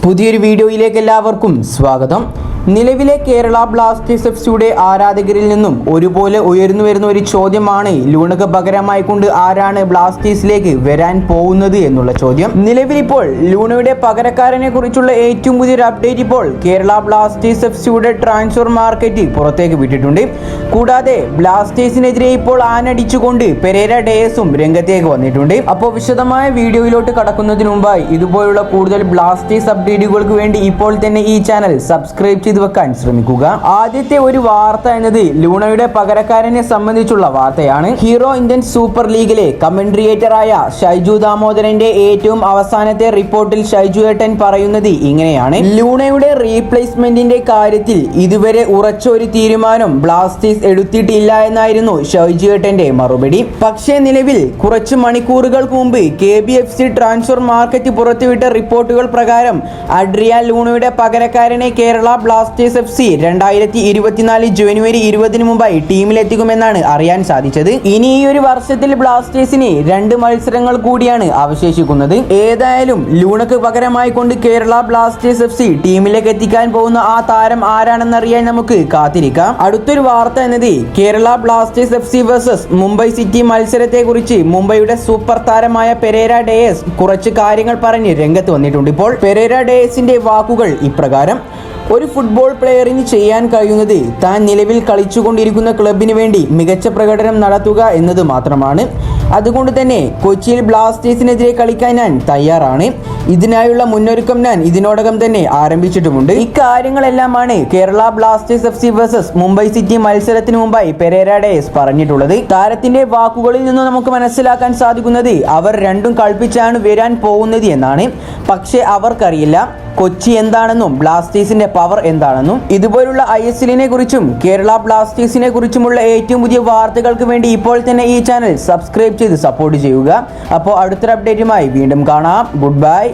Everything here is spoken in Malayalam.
പുതിയൊരു വീഡിയോയിലേക്ക് എല്ലാവർക്കും സ്വാഗതം. നിലവിലെ കേരള ബ്ലാസ്റ്റേഴ്സ് എഫ്സിയുടെ ആരാധകരിൽ നിന്നും ഒരുപോലെ ഉയർന്നു വരുന്ന ഒരു ചോദ്യമാണ് ലൂണക്ക് പകരമായി കൊണ്ട് ആരാണ് ബ്ലാസ്റ്റേഴ്സിലേക്ക് വരാൻ പോകുന്നത് എന്നുള്ള ചോദ്യം. നിലവിലിപ്പോൾ ലൂണയുടെ പകരക്കാരനെ കുറിച്ചുള്ള ഏറ്റവും പുതിയൊരു അപ്ഡേറ്റ് ഇപ്പോൾ കേരള ബ്ലാസ്റ്റേഴ്സ് എഫ്സിയുടെ ട്രാൻസ്ഫർ മാർക്കറ്റ് പുറത്തേക്ക് വിട്ടിട്ടുണ്ട്. കൂടാതെ ബ്ലാസ്റ്റേഴ്സിനെതിരെ ഇപ്പോൾ ആനടിച്ചുകൊണ്ട് പെരേര ഡേയസും രംഗത്തേക്ക് വന്നിട്ടുണ്ട്. അപ്പോൾ വിശദമായ വീഡിയോയിലോട്ട് കടക്കുന്നതിന് മുമ്പായി ഇതുപോലുള്ള കൂടുതൽ ബ്ലാസ്റ്റേഴ്സ് അപ്ഡേറ്റുകൾക്ക് വേണ്ടി ഇപ്പോൾ തന്നെ ഈ ചാനൽ സബ്സ്ക്രൈബ് ചെയ്ത് വെക്കാൻ ശ്രമിക്കുക. ആദ്യത്തെ ഒരു വാർത്ത എന്നത് ലൂണയുടെ പകരക്കാരനെ സംബന്ധിച്ചുള്ള വാർത്തയാണ്. ഹീറോ ഇന്ത്യൻ സൂപ്പർ ലീഗിലെ കമന്ററിയേറ്ററായ ഷൈജു ദാമോദരന്റെ ഏറ്റവും അവസാനത്തെ റിപ്പോർട്ടിൽ ഷൈജു ഏട്ടൻ പറയുന്നത് ഇങ്ങനെയാണ്: ലൂണയുടെ റീപ്ലേസ്മെന്റിന്റെ കാര്യത്തിൽ ഇതുവരെ ഉറച്ച ഒരു തീരുമാനം ബ്ലാസ്റ്റേഴ്സ് എടുത്തിട്ടില്ല എന്നായിരുന്നു ഷൈജു ഏട്ടന്റെ മറുപടി. പക്ഷേ നിലവിൽ കുറച്ച് മണിക്കൂറുകൾക്ക് മുമ്പ് KBFC ട്രാൻസ്ഫർ മാർക്കറ്റ് പുറത്തുവിട്ട റിപ്പോർട്ടുകൾ പ്രകാരം അഡ്രിയാൻ ലൂണയുടെ പകരക്കാരനെ കേരള ബ്ലാസ്റ്റേഴ്സ് എഫ്സി 2024 ജനുവരി 20 മുമ്പായി ടീമിലെത്തിക്കുമെന്നാണ് അറിയാൻ സാധിച്ചത്. ഇനി ഈ ഒരു വർഷത്തിൽ ബ്ലാസ്റ്റേഴ്സിന് 2 മത്സരങ്ങൾ കൂടിയാണ് അവശേഷിക്കുന്നത്. ഏതായാലും ലൂണക്ക് പകരമായി കൊണ്ട് കേരള ബ്ലാസ്റ്റേഴ്സ് എഫ്സി ടീമിലേക്ക് എത്തിക്കാൻ പോകുന്ന ആ താരം ആരാണെന്നറിയാൻ നമുക്ക് കാത്തിരിക്കാം. അടുത്തൊരു വാർത്ത എന്നത് Kerala Blasters FC versus Mumbai city മത്സരത്തെ കുറിച്ച് മുംബൈയുടെ സൂപ്പർ താരമായ പെരേര ഡേയസ് കുറച്ച് കാര്യങ്ങൾ പറഞ്ഞ് രംഗത്ത് വന്നിട്ടുണ്ട്. ഇപ്പോൾ പെരേര ഡേയസിന്റെ വാക്കുകൾ ഇപ്രകാരം: ഒരു ഫുട്ബോൾ പ്ലെയറിന് ചെയ്യാൻ കഴിയുന്നത് താൻ നിലവിൽ കളിച്ചുകൊണ്ടിരിക്കുന്ന ക്ലബിന് വേണ്ടി മികച്ച പ്രകടനം നടത്തുക എന്നത് മാത്രമാണ്. അതുകൊണ്ട് തന്നെ കൊച്ചിയിൽ ബ്ലാസ്റ്റേഴ്സിനെതിരെ കളിക്കാൻ ഞാൻ തയ്യാറാണ്. ഇതിനായുള്ള മുന്നൊരുക്കം ഞാൻ ഇതിനോടകം തന്നെ ആരംഭിച്ചിട്ടുമുണ്ട്. ഇക്കാര്യങ്ങളെല്ലാമാണ് Kerala Blasters FC versus Mumbai City മത്സരത്തിന് മുമ്പായി പെരേര ഡേയസ് പറഞ്ഞിട്ടുള്ളത്. താരത്തിന്റെ വാക്കുകളിൽ നിന്ന് നമുക്ക് മനസ്സിലാക്കാൻ സാധിക്കുന്നത് അവർ രണ്ടും കളിപ്പിച്ചാണ് വരാൻ പോകുന്നത് എന്നാണ്. പക്ഷേ അവർക്കറിയില്ല കൊച്ചി എന്താണെന്നും ബ്ലാസ്റ്റേഴ്സിന്റെ പവർ എന്താണെന്നും. ഇതുപോലുള്ള ISLനെ കുറിച്ചും കേരള ബ്ലാസ്റ്റേഴ്സിനെ കുറിച്ചുമുള്ള ഏറ്റവും പുതിയ വാർത്തകൾക്ക് വേണ്ടി ഇപ്പോൾ തന്നെ ഈ ചാനൽ സബ്സ്ക്രൈബ് ചെയ്ത് സപ്പോർട്ട് ചെയ്യുക. അപ്പോൾ അടുത്തൊരു അപ്ഡേറ്റുമായി വീണ്ടും കാണാം. Good bye.